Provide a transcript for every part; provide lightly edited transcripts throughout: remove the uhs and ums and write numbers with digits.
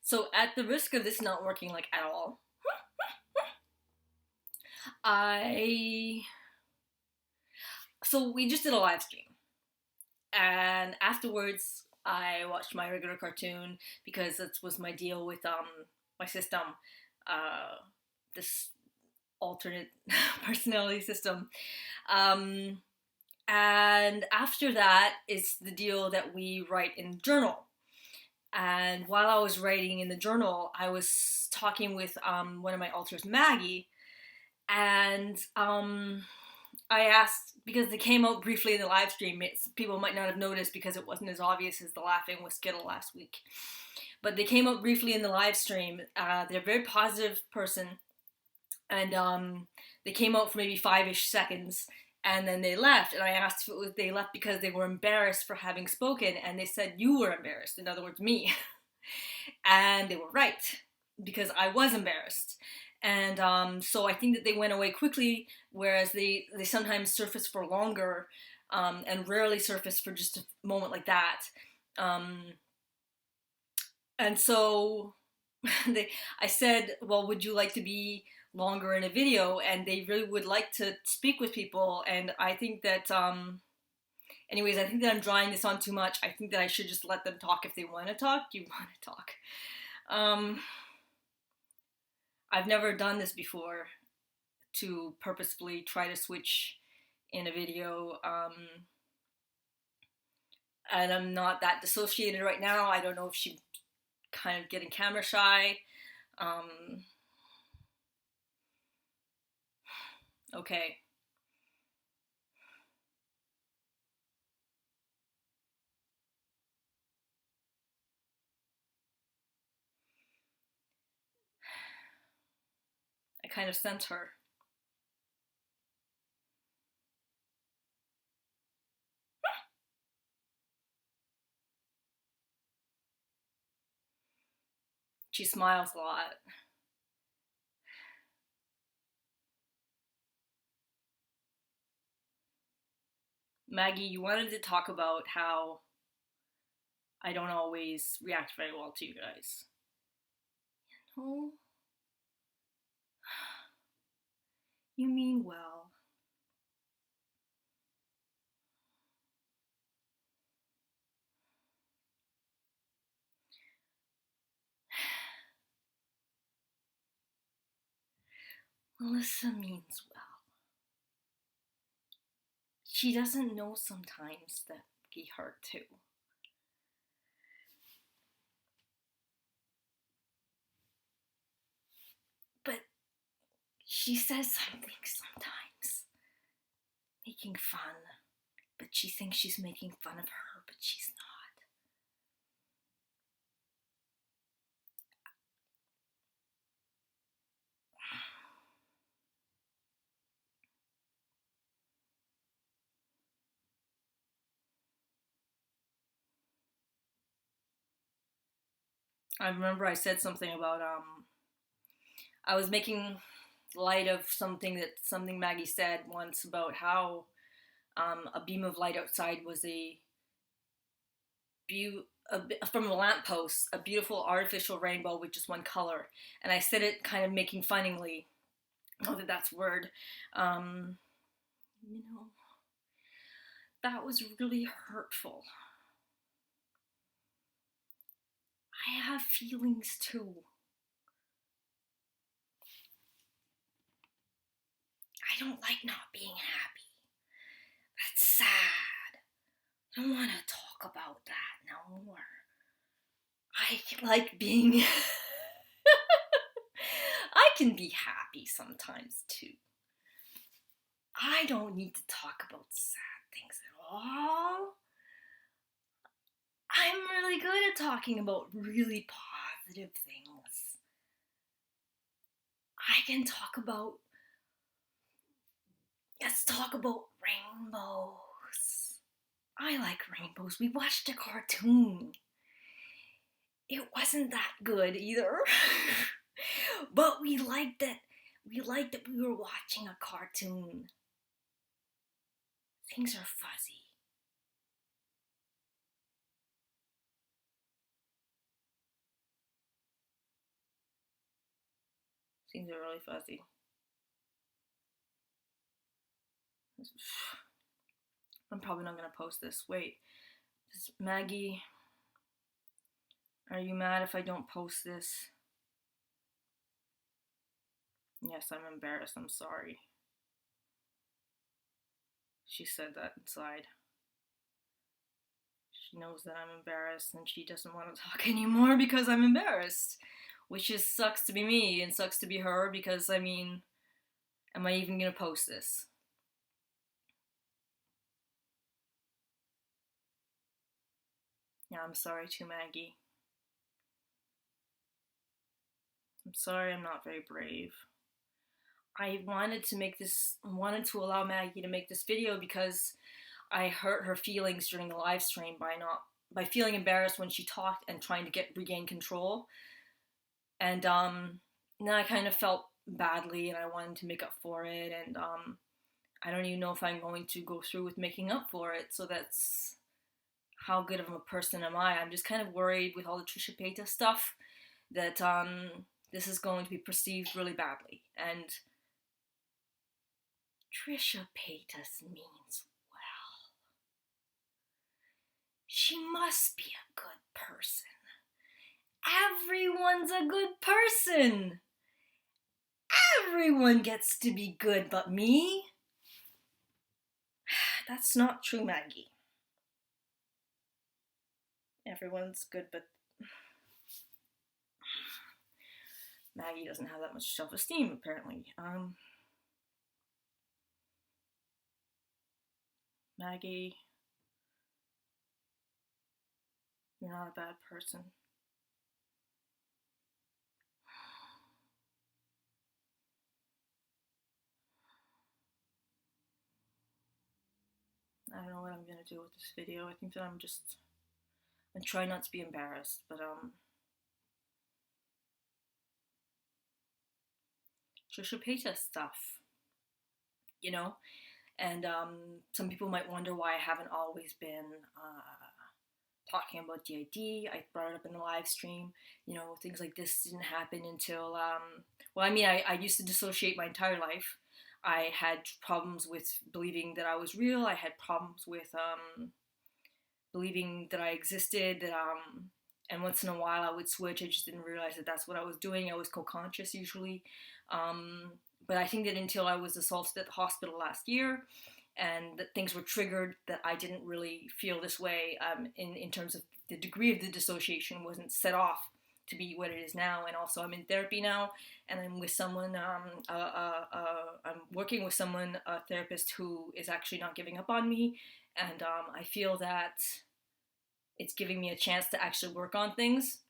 So at the risk of this not working like at all, I so we just did a live stream, and afterwards I watched my regular cartoon because that was my deal with my system, uh, this alternate personality system, um, and after that it's the deal that we write in the journal. And while I was writing in the journal, I was talking with one of my alters, Maggie, and I asked because they came out briefly in the live stream. People might not have noticed because it wasn't as obvious as the laughing with Skittle last week, but they came out briefly in the live stream. They're a very positive person, and they came out for maybe 5-ish seconds, and then they left. And I asked if it was they left because they were embarrassed for having spoken, and they said you were embarrassed. In other words, me, and they were right because I was embarrassed. And so I think that they went away quickly, whereas they sometimes surface for longer, and rarely surface for just a moment like that. Um, and so I said, well, would you like to be longer in a video? And they really would like to speak with people. And I think that, anyways, I think that I'm drawing this on too much. I think that I should just let them talk if they want to talk. Do you want to talk? I've never done this before, to purposefully try to switch in a video, and I'm not that dissociated right now. I don't know if she's kind of getting camera shy. Okay. I kind of sent her. She smiles a lot. Maggie, you wanted to talk about how I don't always react very well to you guys. Oh, you mean well. Melissa means well. She doesn't know sometimes that we hurt too. But she says something sometimes, making fun. But she thinks she's making fun of her, but she's not. I remember I said something about I was making light of something Maggie said once about how a beam of light outside was from a lamppost, a beautiful artificial rainbow with just one color, and I said it kind of making funningly. Not that that's a word. You know, that was really hurtful. I have feelings too. I don't like not being happy. That's sad. I don't want to talk about that no more. I like being. I can be happy sometimes too. I don't need to talk about sad things at all. I'm really good at talking about really positive things. Let's talk about rainbows. I like rainbows. We watched a cartoon. It wasn't that good either. But we liked it. We liked that we were watching a cartoon. Things are fuzzy. Things are really fuzzy. I'm probably not gonna post this. Wait, Maggie, are you mad if I don't post this? Yes, I'm embarrassed. I'm sorry. She said that inside. She knows that I'm embarrassed and she doesn't want to talk anymore because I'm embarrassed. Which just sucks to be me and sucks to be her because, I mean, am I even gonna post this? Yeah, I'm sorry too, Maggie. I'm sorry I'm not very brave. I wanted to allow Maggie to make this video because I hurt her feelings during the live stream by feeling embarrassed when she talked and trying to regain control. And then I kind of felt badly and I wanted to make up for it, and I don't even know if I'm going to go through with making up for it. So that's how good of a person am I. I'm just kind of worried with all the Trisha Paytas stuff that this is going to be perceived really badly. And Trisha Paytas means well. She must be a good person. Everyone's a good person. Everyone gets to be good but me. That's not true, Maggie. Everyone's good but Maggie doesn't have that much self-esteem, apparently. Maggie, you're not a bad person. I don't know what I'm gonna do with this video. I think that I'm trying not to be embarrassed, but Trisha Paytas stuff, you know? And some people might wonder why I haven't always been talking about DID. I brought it up in the live stream. You know, things like this didn't happen until, well, I mean, I used to dissociate my entire life. I had problems with believing that I was real. I had problems with believing that I existed, and once in a while I would switch. I just didn't realize that that's what I was doing. I was co-conscious usually. But I think that until I was assaulted at the hospital last year and that things were triggered, that I didn't really feel this way in terms of the degree of the dissociation wasn't set off to be what it is now. And also I'm in therapy now, and I'm with someone, I'm working with someone, a therapist who is actually not giving up on me, and I feel that it's giving me a chance to actually work on things.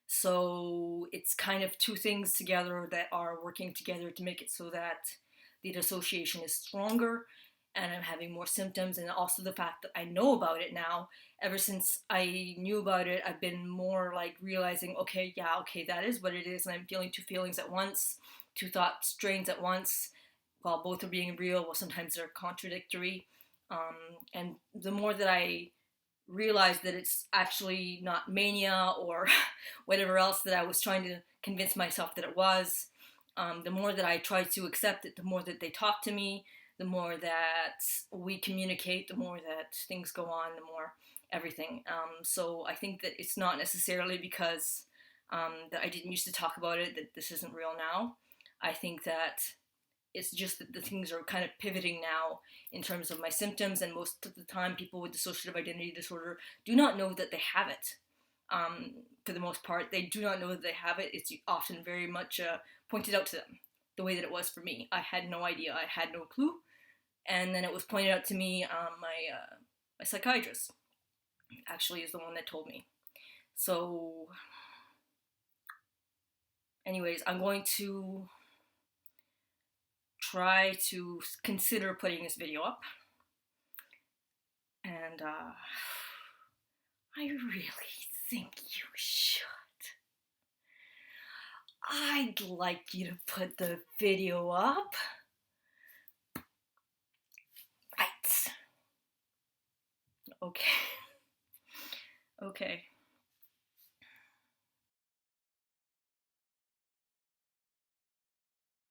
So it's kind of two things together that are working together to make it so that the dissociation is stronger and I'm having more symptoms, and also the fact that I know about it now. Ever since I knew about it, I've been more like realizing, okay, that is what it is, and I'm feeling two feelings at once, two thought strains at once, while both are being real, well, sometimes they're contradictory. And the more that I realize that it's actually not mania or whatever else that I was trying to convince myself that it was, the more that I try to accept it, the more that they talk to me, the more that we communicate, the more that things go on, the more everything. So I think that it's not necessarily because that I didn't used to talk about it that this isn't real now. I think that it's just that the things are kind of pivoting now in terms of my symptoms, and most of the time people with dissociative identity disorder do not know that they have it. For the most part, they do not know that they have it. It's often very much pointed out to them, the way that it was for me. I had no idea. I had no clue. And then it was pointed out to me, my psychiatrist actually is the one that told me. So, anyways, I'm going to try to consider putting this video up. And I really think you should. I'd like you to put the video up. Right. Okay. Okay.